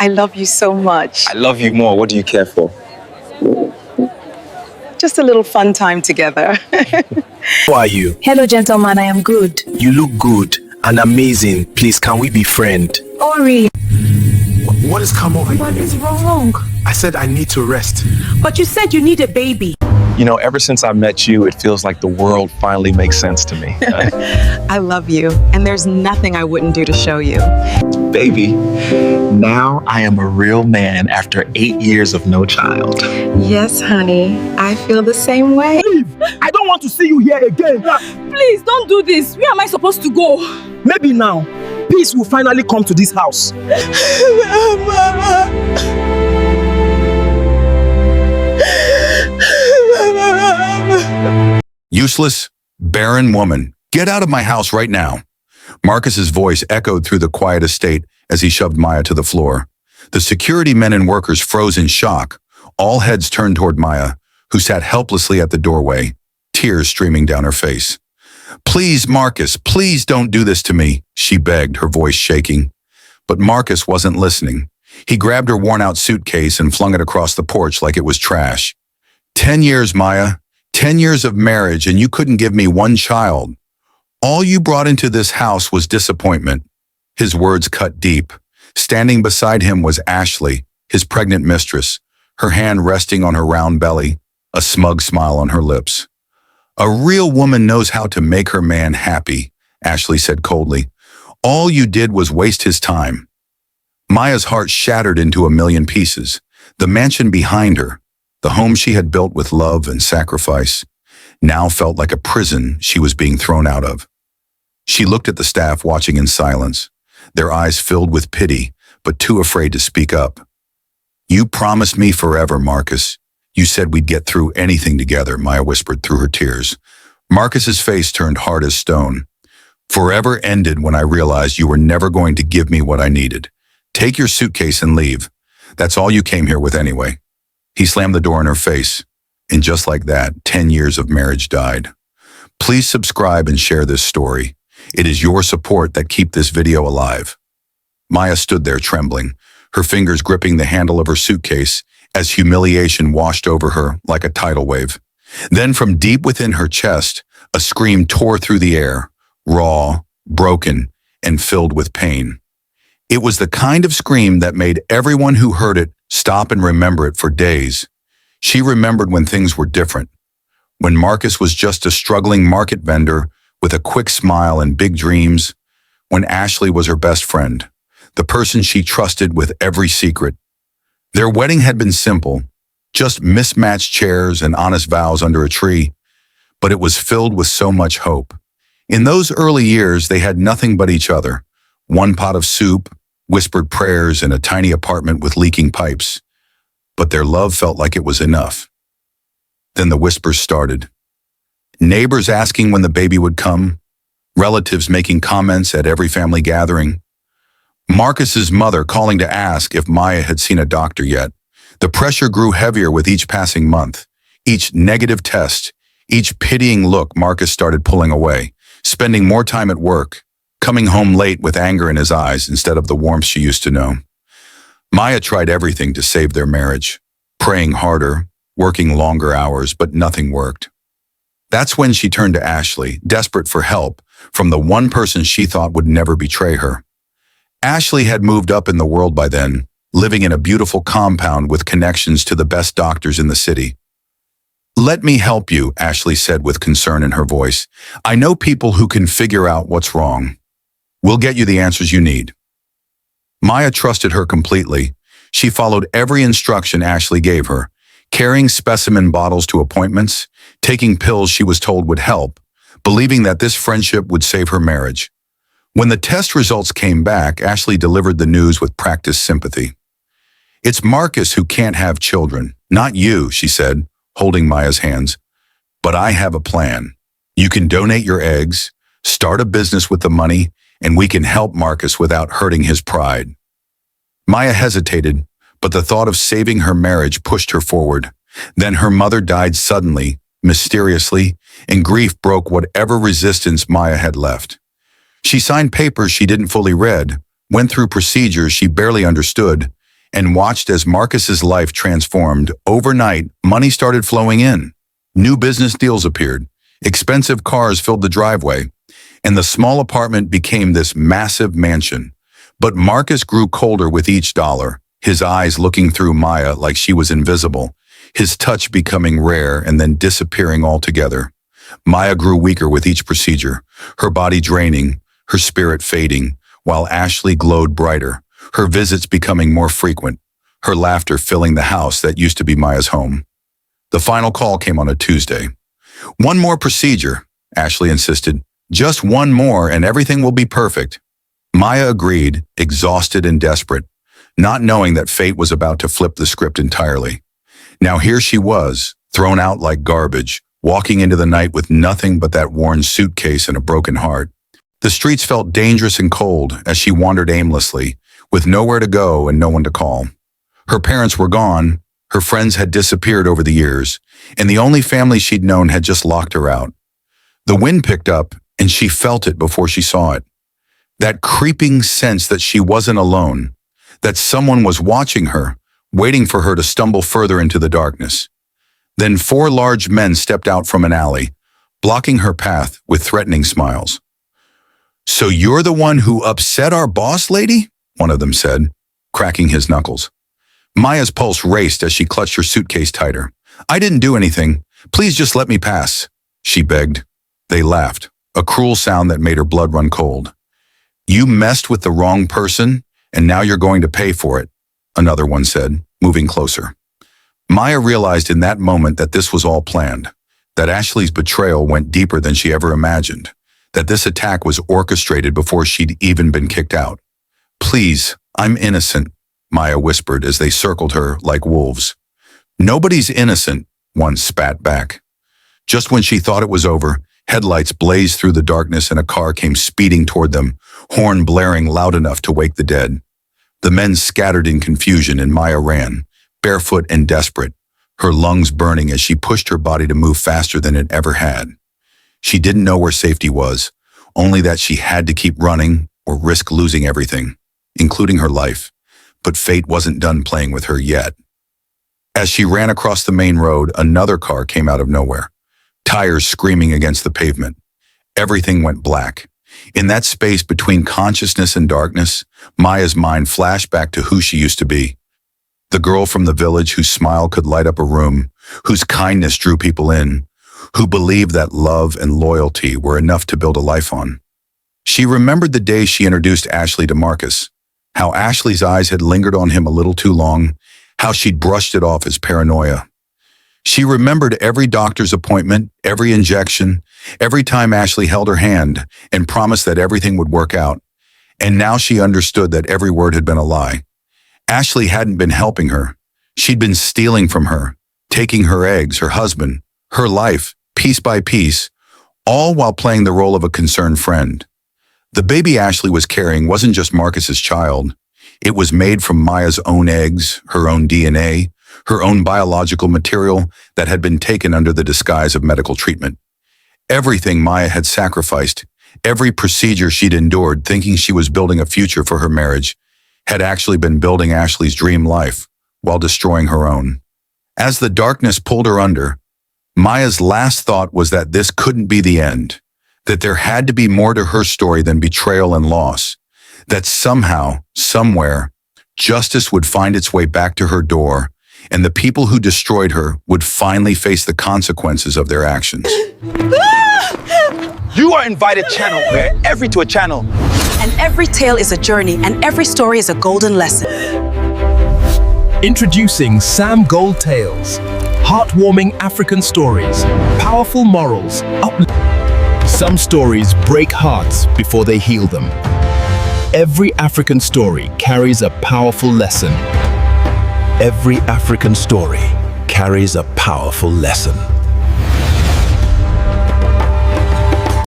I love you so much. I love you more. What do you care for? Just a little fun time together. How are you? Hello, gentleman. I am good. You look good and amazing. Please, can we be friends? Ori, What has come over you? what is wrong? I said I need to rest. But you said you need a baby. You know, ever since I met you, it feels like the world finally makes sense to me. I love you, and there's nothing I wouldn't do to show you. Baby, now I am a real man after 8 years of no child. Yes, honey. I feel the same way. I don't want to see you here again. Please, don't do this. Where am I supposed to go? Maybe now, peace will finally come to this house. Useless, barren woman, get out of my house right now. Marcus's voice echoed through the quiet estate as he shoved Maya to the floor. The security men and workers froze in shock, all heads turned toward Maya, who sat helplessly at the doorway, tears streaming down her face. Please, Marcus, please don't do this to me, she begged, her voice shaking. But Marcus wasn't listening. He grabbed her worn-out suitcase and flung it across the porch like it was trash. 10 years, Maya. 10 years of marriage, and you couldn't give me one child. All you brought into this house was disappointment. His words cut deep. Standing beside him was Ashley, his pregnant mistress, her hand resting on her round belly, a smug smile on her lips. A real woman knows how to make her man happy, Ashley said coldly. All you did was waste his time. Maya's heart shattered into a million pieces. The mansion behind her, the home she had built with love and sacrifice, now felt like a prison she was being thrown out of. She looked at the staff watching in silence, their eyes filled with pity, but too afraid to speak up. You promised me forever, Marcus. You said we'd get through anything together, Maya whispered through her tears. Marcus's face turned hard as stone. Forever ended when I realized you were never going to give me what I needed. Take your suitcase and leave. That's all you came here with anyway. He slammed the door in her face, and just like that, 10 years of marriage died. Please subscribe and share this story. It is your support that keep this video alive. Maya stood there trembling, her fingers gripping the handle of her suitcase as humiliation washed over her like a tidal wave. Then from deep within her chest, a scream tore through the air, raw, broken, and filled with pain. It was the kind of scream that made everyone who heard it stop and remember it for days. She remembered when things were different, when Marcus was just a struggling market vendor with a quick smile and big dreams, when Ashley was her best friend, the person she trusted with every secret. Their wedding had been simple, just mismatched chairs and honest vows under a tree, but it was filled with so much hope. In those early years, they had nothing but each other, one pot of soup, whispered prayers in a tiny apartment with leaking pipes. But their love felt like it was enough. Then the whispers started. Neighbors asking when the baby would come, relatives making comments at every family gathering, Marcus's mother calling to ask if Maya had seen a doctor yet. The pressure grew heavier with each passing month. Each negative test, each pitying look, Marcus started pulling away, spending more time at work, coming home late with anger in his eyes instead of the warmth she used to know. Maya tried everything to save their marriage, praying harder, working longer hours, but nothing worked. That's when she turned to Ashley, desperate for help from the one person she thought would never betray her. Ashley had moved up in the world by then, living in a beautiful compound with connections to the best doctors in the city. Let me help you, Ashley said with concern in her voice. I know people who can figure out what's wrong. We'll get you the answers you need. Maya trusted her completely. She followed every instruction Ashley gave her, carrying specimen bottles to appointments, taking pills she was told would help, believing that this friendship would save her marriage. When the test results came back, Ashley delivered the news with practiced sympathy. It's Marcus who can't have children, not you, she said, holding Maya's hands. But I have a plan. You can donate your eggs, start a business with the money, and we can help Marcus without hurting his pride. Maya hesitated, but the thought of saving her marriage pushed her forward. Then her mother died suddenly, mysteriously, and grief broke whatever resistance Maya had left. She signed papers she didn't fully read, went through procedures she barely understood, and watched as Marcus's life transformed. Overnight, money started flowing in. New business deals appeared. Expensive cars filled the driveway, and the small apartment became this massive mansion. But Marcus grew colder with each dollar, his eyes looking through Maya like she was invisible, his touch becoming rare and then disappearing altogether. Maya grew weaker with each procedure, her body draining, her spirit fading, while Ashley glowed brighter, her visits becoming more frequent, her laughter filling the house that used to be Maya's home. The final call came on a Tuesday. "One more procedure," Ashley insisted. "Just one more and everything will be perfect." Maya agreed, exhausted and desperate, not knowing that fate was about to flip the script entirely. Now here she was, thrown out like garbage, walking into the night with nothing but that worn suitcase and a broken heart. The streets felt dangerous and cold as she wandered aimlessly, with nowhere to go and no one to call. Her parents were gone, her friends had disappeared over the years, and the only family she'd known had just locked her out. The wind picked up, and she felt it before she saw it. That creeping sense that she wasn't alone, that someone was watching her, waiting for her to stumble further into the darkness. Then 4 large men stepped out from an alley, blocking her path with threatening smiles. "So you're the one who upset our boss, lady?" one of them said, cracking his knuckles. Maya's pulse raced as she clutched her suitcase tighter. "I didn't do anything. Please just let me pass," she begged. They laughed, a cruel sound that made her blood run cold. "You messed with the wrong person, and now you're going to pay for it," another one said, moving closer. Maya realized in that moment that this was all planned, that Ashley's betrayal went deeper than she ever imagined, that this attack was orchestrated before she'd even been kicked out. "Please, I'm innocent," Maya whispered as they circled her like wolves. "Nobody's innocent," one spat back. Just when she thought it was over, headlights blazed through the darkness and a car came speeding toward them, horn blaring loud enough to wake the dead. The men scattered in confusion and Maya ran, barefoot and desperate, her lungs burning as she pushed her body to move faster than it ever had. She didn't know where safety was, only that she had to keep running or risk losing everything, including her life. But fate wasn't done playing with her yet. As she ran across the main road, another car came out of nowhere, tires screaming against the pavement. Everything went black. In that space between consciousness and darkness, Maya's mind flashed back to who she used to be. The girl from the village whose smile could light up a room, whose kindness drew people in, who believed that love and loyalty were enough to build a life on. She remembered the day she introduced Ashley to Marcus, how Ashley's eyes had lingered on him a little too long, how she'd brushed it off as paranoia. She remembered every doctor's appointment, every injection, every time Ashley held her hand and promised that everything would work out. And now she understood that every word had been a lie. Ashley hadn't been helping her. She'd been stealing from her, taking her eggs, her husband, her life, piece by piece, all while playing the role of a concerned friend. The baby Ashley was carrying wasn't just Marcus's child. It was made from Maya's own eggs, her own DNA, her own biological material that had been taken under the disguise of medical treatment. Everything Maya had sacrificed, every procedure she'd endured thinking she was building a future for her marriage, had actually been building Ashley's dream life while destroying her own. As the darkness pulled her under, Maya's last thought was that this couldn't be the end, that there had to be more to her story than betrayal and loss, that somehow, somewhere, justice would find its way back to her door, and the people who destroyed her would finally face the consequences of their actions. You are invited channel, to a channel. And every tale is a journey, and every story is a golden lesson. Introducing Sam Gold Tales. Heartwarming African stories, powerful morals, Some stories break hearts before they heal them. Every African story carries a powerful lesson. Every African story carries a powerful lesson.